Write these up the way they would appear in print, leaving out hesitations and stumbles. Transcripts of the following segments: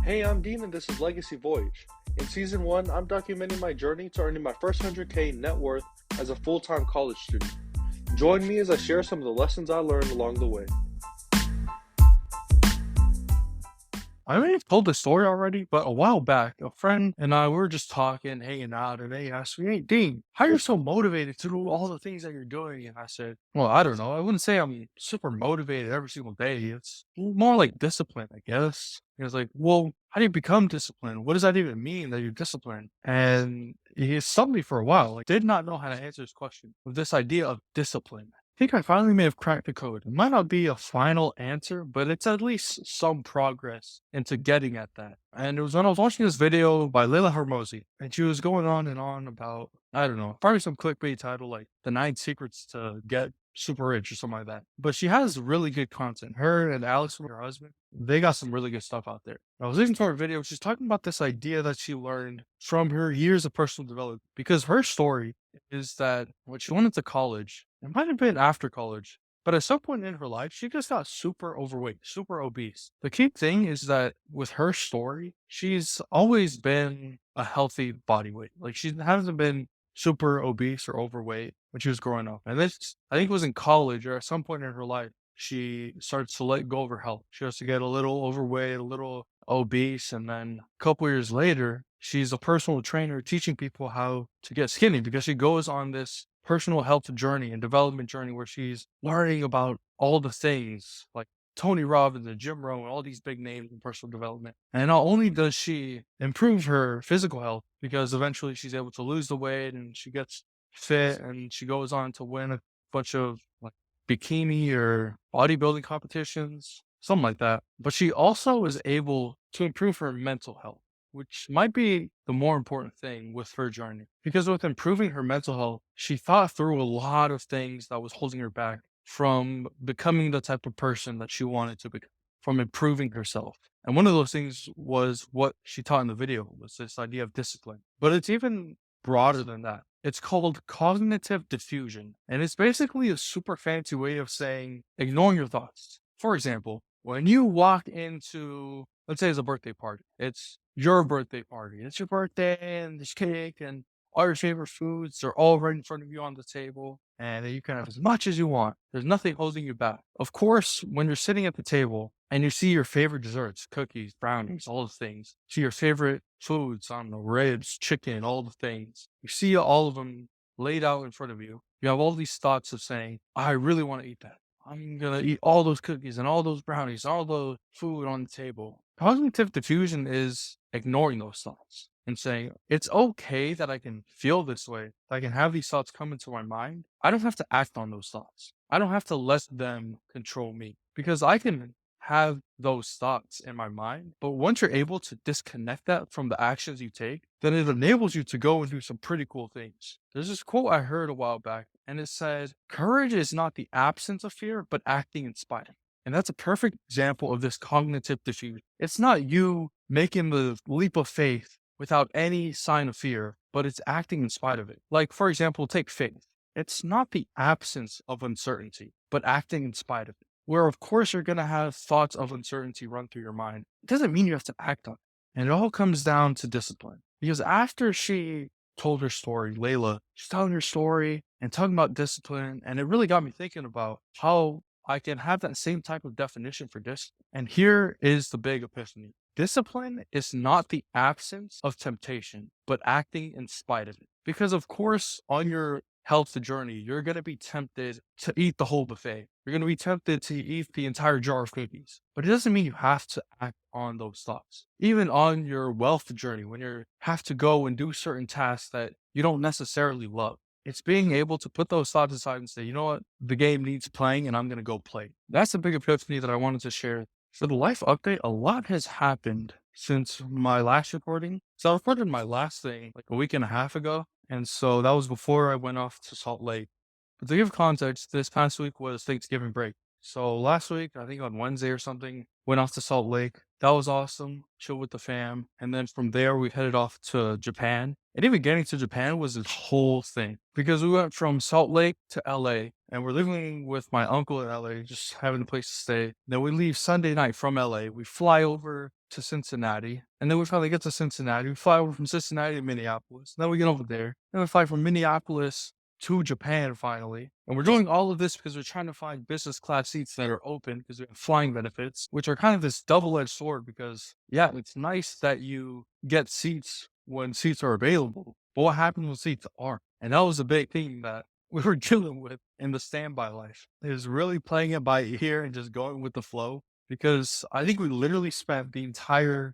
Hey, I'm Dean and this is Legacy Voyage. In Season 1, I'm documenting my journey to earning my first 100K net worth as a full-time college student. Join me as I share some of the lessons I learned along the way. I may have told this story already, but a while back, a friend and I were just talking, hanging out, and they asked me, "Hey, Dean, how are you so motivated to do all the things that you're doing?" And I said, "Well, I don't know. I wouldn't say I'm super motivated every single day. It's more like discipline, I guess." He was like, "Well, how do you become disciplined? What does that even mean that you're disciplined?" And he stumped me for a while. Like, did not know how to answer this question with this idea of discipline. Think I finally may have cracked the code. It might not be a final answer, but it's at least some progress into getting at that. And it was when I was watching this video by Leila Hormozi, and she was going on and on about, I don't know, probably some clickbait title like The Nine Secrets to Get Super Rich or something like that. But she has really good content. Her and Alex, her husband, they got some really good stuff out there. I was listening to her video. She's talking about this idea that she learned from her years of personal development because her story is that when she went into college, it might have been after college, but at some point in her life, she just got super overweight, super obese. The key thing is that with her story, she's always been a healthy body weight. Like she hasn't been super obese or overweight when she was growing up. And this, I think it was in college or at some point in her life, she starts to let go of her health. She has to get a little overweight, a little obese, and then a couple years later, she's a personal trainer teaching people how to get skinny because she goes on this personal health journey and development journey where she's learning about all the things like Tony Robbins and Jim Rohn and all these big names in personal development. And not only does she improve her physical health because eventually she's able to lose the weight and she gets fit and she goes on to win a bunch of like bikini or bodybuilding competitions, something like that. But she also is able to improve her mental health, which might be the more important thing with her journey. Because with improving her mental health, she thought through a lot of things that was holding her back from becoming the type of person that she wanted to become, from improving herself. And one of those things was what she taught in the video was this idea of discipline. But it's even broader than that. It's called cognitive diffusion. And it's basically a super fancy way of saying ignoring your thoughts. For example, when you walk into, let's say it's a birthday party, it's your birthday party. It's your birthday and there's cake and all your favorite foods are all right in front of you on the table. And you can have as much as you want. There's nothing holding you back. Of course, when you're sitting at the table and you see your favorite desserts, cookies, brownies, all the things, see your favorite foods, I don't know, ribs, chicken, all the things, you see all of them laid out in front of you. You have all these thoughts of saying, I really want to eat that. I'm gonna eat all those cookies and all those brownies, all the food on the table. Cognitive diffusion is ignoring those thoughts and saying, it's okay that I can feel this way. I can have these thoughts come into my mind. I don't have to act on those thoughts. I don't have to let them control me because I can have those thoughts in my mind. But once you're able to disconnect that from the actions you take, then it enables you to go and do some pretty cool things. There's this quote I heard a while back, and it said, courage is not the absence of fear, but acting in spite of it. And that's a perfect example of this cognitive diffusion. It's not you making the leap of faith without any sign of fear, but it's acting in spite of it. Like, for example, take faith. It's not the absence of uncertainty, but acting in spite of it. Where, of course, you're going to have thoughts of uncertainty run through your mind. It doesn't mean you have to act on it. And it all comes down to discipline. Because after she told her story, Layla, she's telling her story and talking about discipline. And it really got me thinking about how I can have that same type of definition for discipline. And here is the big epiphany. Discipline is not the absence of temptation, but acting in spite of it. Because, of course, on your health journey, you're going to be tempted to eat the whole buffet. You're going to be tempted to eat the entire jar of cookies. But it doesn't mean you have to act on those thoughts. Even on your wealth journey, when you have to go and do certain tasks that you don't necessarily love, it's being able to put those thoughts aside and say, you know what, the game needs playing and I'm going to go play. That's the big epiphany that I wanted to share. For the life update, a lot has happened since my last recording. So I recorded my last thing like a week and a half ago. And so that was before I went off to Salt Lake. But to give context, this past week was Thanksgiving break. So last week, I think on Wednesday or something, went off to Salt Lake. That was awesome. Chill with the fam. And then from there, we headed off to Japan. And even getting to Japan was this whole thing because we went from Salt Lake to LA and we're living with my uncle in LA, just having a place to stay. Then we leave Sunday night from LA. We fly over to Cincinnati, and then we finally get to Cincinnati. We fly over from Cincinnati to Minneapolis. Then we get over there. Then we fly from Minneapolis to Japan finally. And we're doing all of this because we're trying to find business class seats that are open because we have flying benefits, which are kind of this double-edged sword because, yeah, it's nice that you get seats when seats are available. But what happens when seats aren't? And that was a big thing that we were dealing with in the standby life, is really playing it by ear and just going with the flow. Because I think we literally spent the entire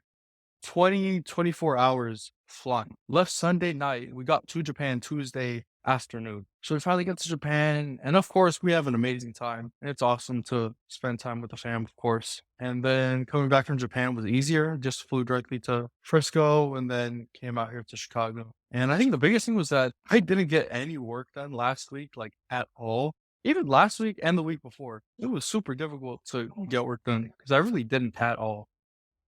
24 hours flying. Left Sunday night. We got to Japan Tuesday afternoon. So we finally get to Japan. And of course, we have an amazing time. And it's awesome to spend time with the fam, of course. And then coming back from Japan was easier. Just flew directly to Frisco and then came out here to Chicago. And I think the biggest thing was that I didn't get any work done last week, like at all. Even last week and the week before, it was super difficult to get work done because I really didn't at all.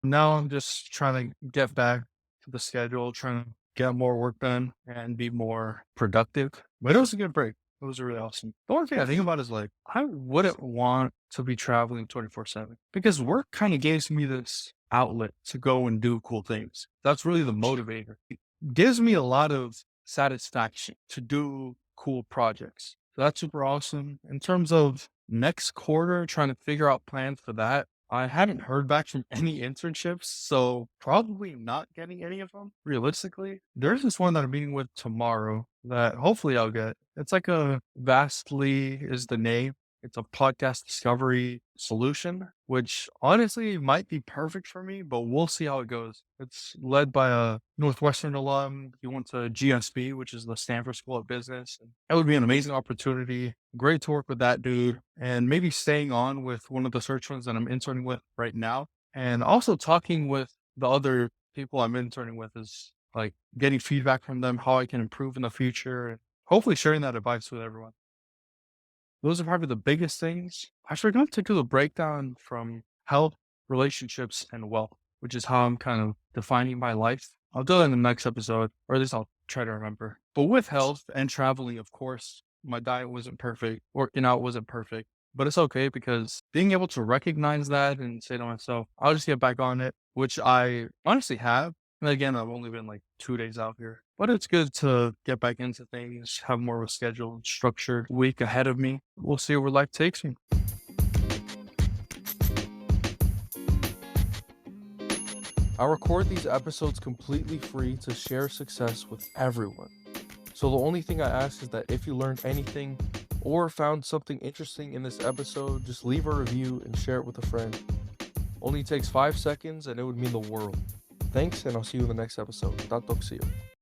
Now I'm just trying to get back to the schedule, trying to get more work done and be more productive. But it was a good break. It was really awesome. The only thing I think about is like, I wouldn't want to be traveling 24/7 because work kind of gives me this outlet to go and do cool things. That's really the motivator. It gives me a lot of satisfaction to do cool projects. So that's super awesome. In terms of next quarter, trying to figure out plans for that, I haven't heard back from any internships, so probably not getting any of them. Realistically, there's this one that I'm meeting with tomorrow that hopefully I'll get. It's like a Vastly is the name. It's a podcast discovery solution, which honestly might be perfect for me, but we'll see how it goes. It's led by a Northwestern alum. He went to GSB, which is the Stanford School of Business. And that would be an amazing opportunity. Great to work with that dude. And maybe staying on with one of the search ones that I'm interning with right now. And also talking with the other people I'm interning with is like getting feedback from them, how I can improve in the future, and hopefully sharing that advice with everyone. Those are probably the biggest things. I forgot to do the breakdown from health, relationships, and wealth, which is how I'm kind of defining my life. I'll do it in the next episode, or at least I'll try to remember. But with health and traveling, of course, my diet wasn't perfect, working out wasn't perfect, but it's okay because being able to recognize that and say to myself, I'll just get back on it, which I honestly have. And again, I've only been like 2 days out here, but it's good to get back into things, have more of a scheduled, structured week ahead of me. We'll see where life takes me. I record these episodes completely free to share success with everyone. So the only thing I ask is that if you learned anything or found something interesting in this episode, just leave a review and share it with a friend. Only takes 5 seconds and it would mean the world. Thanks, and I'll see you in the next episode. Tatok, see you.